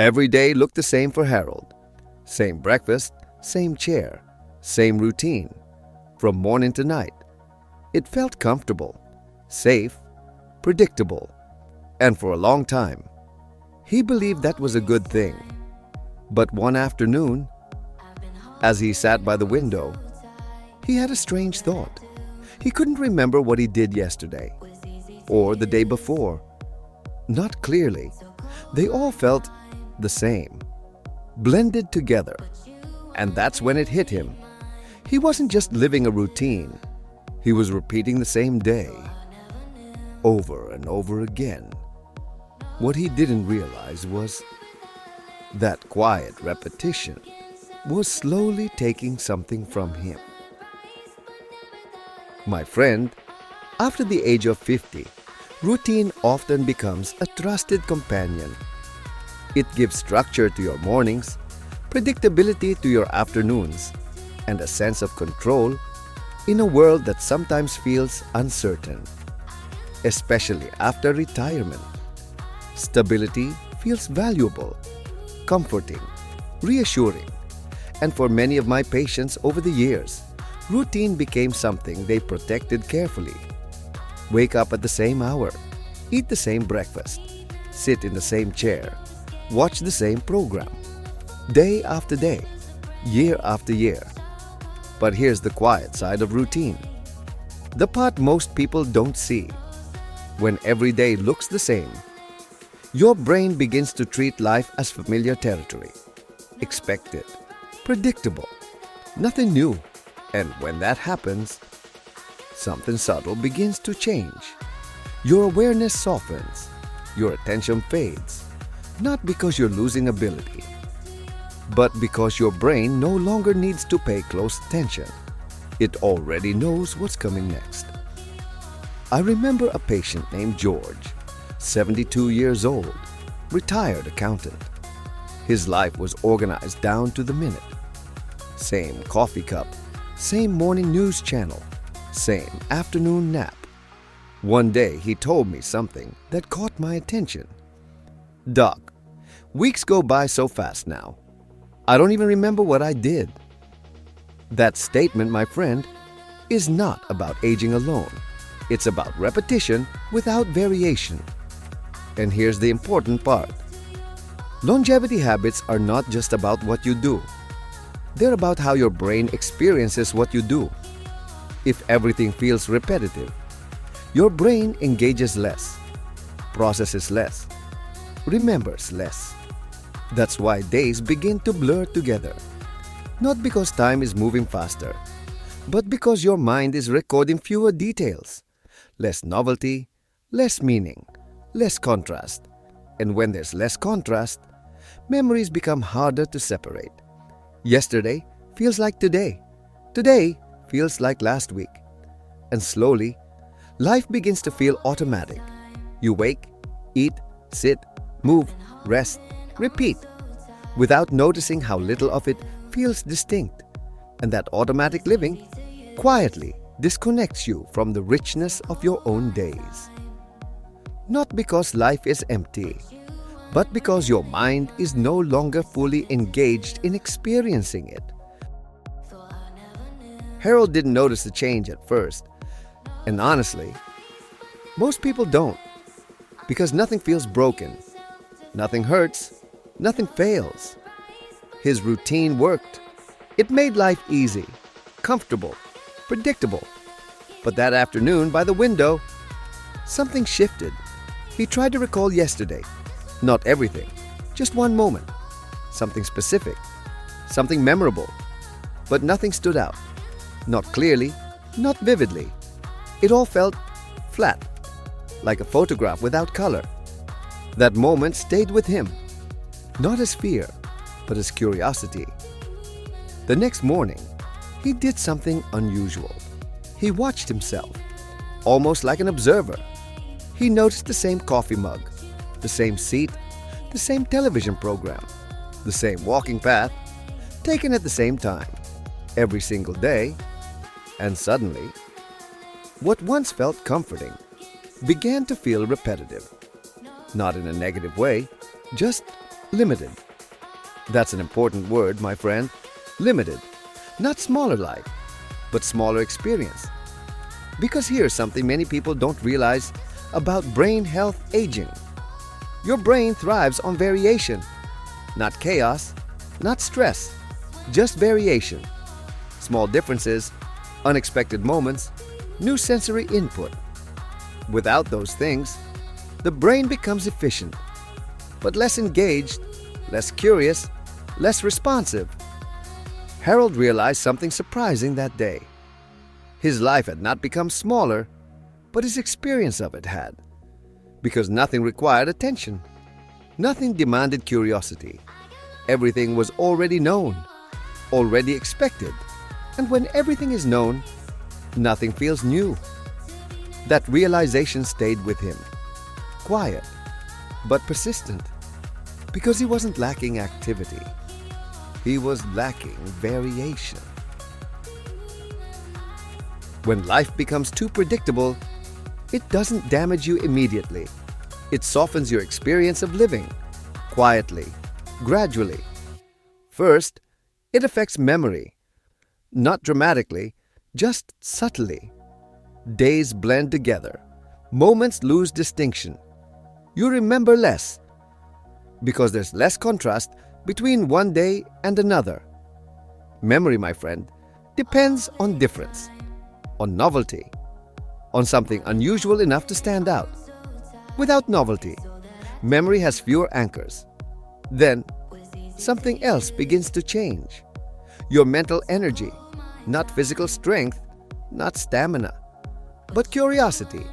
Every day looked the same for Harold. Same breakfast, same chair, same routine. From morning to night. It felt comfortable, safe, predictable. And for a long time, he believed that was a good thing. But one afternoon, as he sat by the window, he had a strange thought. He couldn't remember what he did yesterday or the day before. Not clearly. They all felt the same, blended together. And that's when it hit him. He wasn't just living a routine. He was repeating the same day, over and over again. What he didn't realize was that quiet repetition was slowly taking something from him. My friend, after the age of 50, routine often becomes a trusted companion. It gives structure to your mornings, predictability to your afternoons, and a sense of control in a world that sometimes feels uncertain, especially after retirement. Stability feels valuable, comforting, reassuring, and for many of my patients over the years, routine became something they protected carefully. Wake up at the same hour, eat the same breakfast, sit in the same chair, watch the same program, day after day, year after year. But here's the quiet side of routine. The part most people don't see. When every day looks the same, your brain begins to treat life as familiar territory, expected, predictable, nothing new. And when that happens, something subtle begins to change. Your awareness softens, your attention fades, not because you're losing ability, but because your brain no longer needs to pay close attention. It already knows what's coming next. I remember a patient named George, 72 years old, retired accountant. His life was organized down to the minute. Same coffee cup, same morning news channel, same afternoon nap. One day he told me something that caught my attention. "Doc, weeks go by so fast now. I don't even remember what I did." That statement, my friend, is not about aging alone. It's about repetition without variation. And here's the important part. Longevity habits are not just about what you do. They're about how your brain experiences what you do. If everything feels repetitive, your brain engages less, processes less, remembers less. That's why days begin to blur together. Not because time is moving faster, but because your mind is recording fewer details, less novelty, less meaning, less contrast. And when there's less contrast, memories become harder to separate. Yesterday feels like today. Today feels like last week. And slowly, life begins to feel automatic. You wake, eat, sit, move, rest, repeat, without noticing how little of it feels distinct. And that automatic living quietly disconnects you from the richness of your own days. Not because life is empty, but because your mind is no longer fully engaged in experiencing it. Harold didn't notice the change at first. And honestly, most people don't. Because nothing feels broken, nothing hurts, nothing fails. His routine worked. It made life easy, comfortable, predictable. But that afternoon by the window, something shifted. He tried to recall yesterday. Not everything, just one moment. Something specific, something memorable. But nothing stood out. Not clearly, not vividly. It all felt flat, like a photograph without color. That moment stayed with him, not as fear, but as curiosity. The next morning, he did something unusual. He watched himself, almost like an observer. He noticed the same coffee mug, the same seat, the same television program, the same walking path, taken at the same time, every single day. And suddenly, what once felt comforting began to feel repetitive. Not in a negative way, just limited. That's an important word, my friend. Limited. Not smaller life, but smaller experience. Because here's something many people don't realize about brain health aging. Your brain thrives on variation, not chaos, not stress, just variation. Small differences, unexpected moments, new sensory input. Without those things, the brain becomes efficient, but less engaged, less curious, less responsive. Harold realized something surprising that day. His life had not become smaller, but his experience of it had. Because nothing required attention. Nothing demanded curiosity. Everything was already known, already expected. And when everything is known, nothing feels new. That realization stayed with him. Quiet, but persistent. Because he wasn't lacking activity. He was lacking variation. When life becomes too predictable, it doesn't damage you immediately. It softens your experience of living, quietly, gradually. First, it affects memory. Not dramatically, just subtly. Days blend together. Moments lose distinction. You remember less, because there's less contrast between one day and another. Memory, my friend, depends on difference, on novelty, on something unusual enough to stand out. Without novelty, memory has fewer anchors. Then, something else begins to change. Your mental energy, not physical strength, not stamina, but curiosity,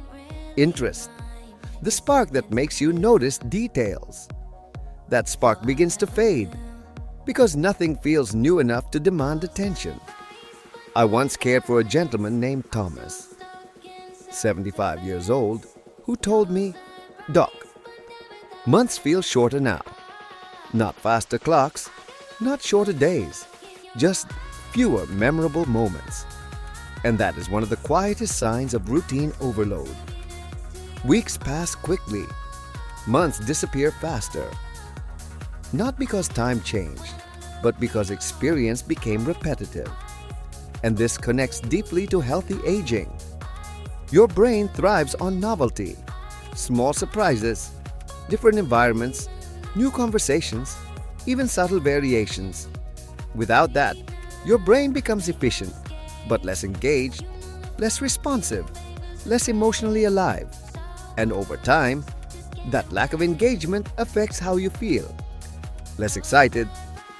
interest, the spark that makes you notice details. That spark begins to fade because nothing feels new enough to demand attention. I once cared for a gentleman named Thomas, 75 years old, who told me, "Doc, months feel shorter now. Not faster clocks, not shorter days, just fewer memorable moments." And that is one of the quietest signs of routine overload. Weeks pass quickly. Months disappear faster. Not because time changed, but because experience became repetitive. And this connects deeply to healthy aging. Your brain thrives on novelty, small surprises, different environments, new conversations, even subtle variations. Without that, your brain becomes efficient, but less engaged, less responsive, less emotionally alive. And over time, that lack of engagement affects how you feel. Less excited,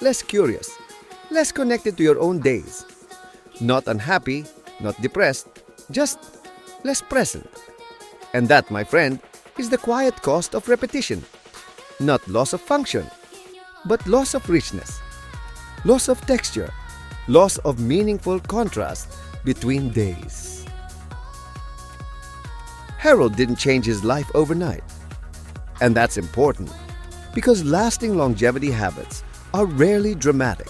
less curious, less connected to your own days. Not unhappy, not depressed, just less present. And that, my friend, is the quiet cost of repetition. Not loss of function, but loss of richness, loss of texture, loss of meaningful contrast between days. Harold didn't change his life overnight. And that's important because lasting longevity habits are rarely dramatic.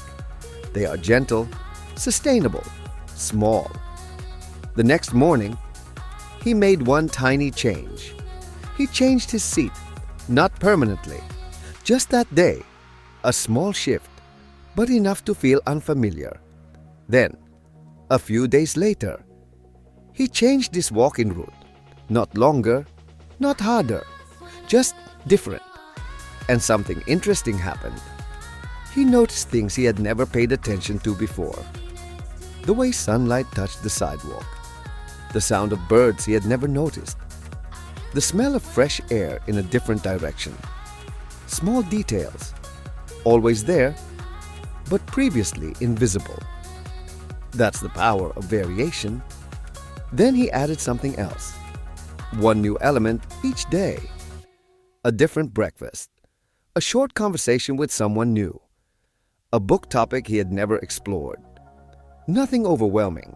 They are gentle, sustainable, small. The next morning, he made one tiny change. He changed his seat, not permanently. Just that day, a small shift, but enough to feel unfamiliar. Then, a few days later, he changed his walking route. Not longer, not harder, just different. And something interesting happened. He noticed things he had never paid attention to before. The way sunlight touched the sidewalk, the sound of birds he had never noticed, the smell of fresh air in a different direction. Small details, always there, but previously invisible. That's the power of variation. Then he added something else. One new element each day. A different breakfast. A short conversation with someone new. A book topic he had never explored. Nothing overwhelming,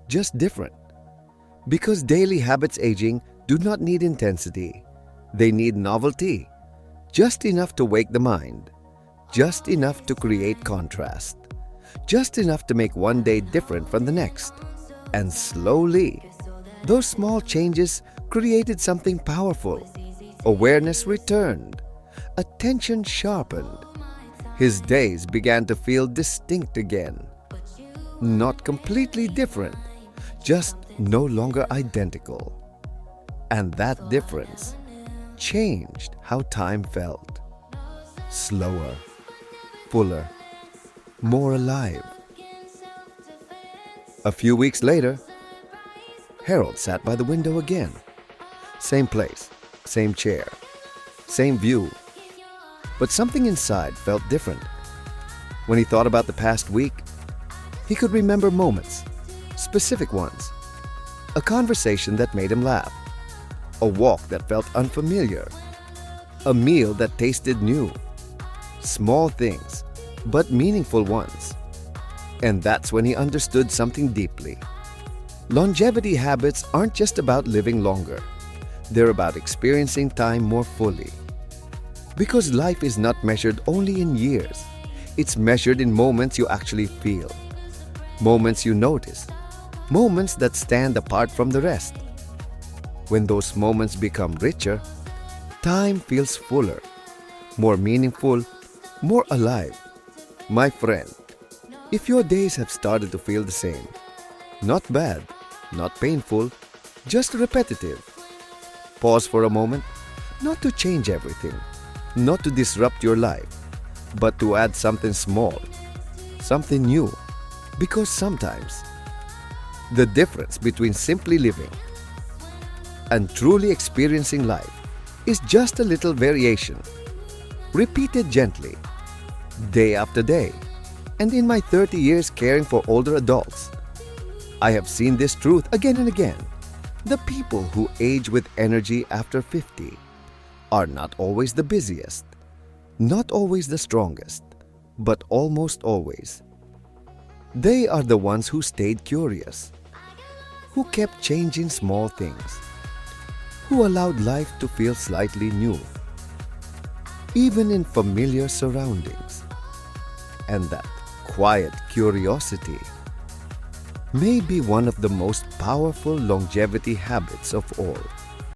just different. Because daily habits aging do not need intensity. They need novelty. Just enough to wake the mind. Just enough to create contrast. Just enough to make one day different from the next. And slowly, those small changes created something powerful. Awareness returned. attention sharpened. His days began to feel distinct again. Not completely different, just no longer identical. And that difference changed how time felt. Slower, fuller, more alive. A few weeks later, Harold sat by the window again. Same place, same chair, same view. But something inside felt different. When he thought about the past week, he could remember moments, specific ones. A conversation that made him laugh. A walk that felt unfamiliar. A meal that tasted new. Small things, but meaningful ones. And that's when he understood something deeply. Longevity habits aren't just about living longer. They're about experiencing time more fully. Because life is not measured only in years. It's measured in moments you actually feel. Moments you notice. Moments that stand apart from the rest. When those moments become richer, time feels fuller, more meaningful, more alive. My friend, if your days have started to feel the same, not bad, not painful, just repetitive, pause for a moment, not to change everything, not to disrupt your life, but to add something small, something new. Because sometimes, the difference between simply living and truly experiencing life is just a little variation, repeated gently, day after day. And in my 30 years caring for older adults, I have seen this truth again and again. The people who age with energy after 50 are not always the busiest, not always the strongest, but almost always. They are the ones who stayed curious, who kept changing small things, who allowed life to feel slightly new, even in familiar surroundings. And that quiet curiosity may be one of the most powerful longevity habits of all.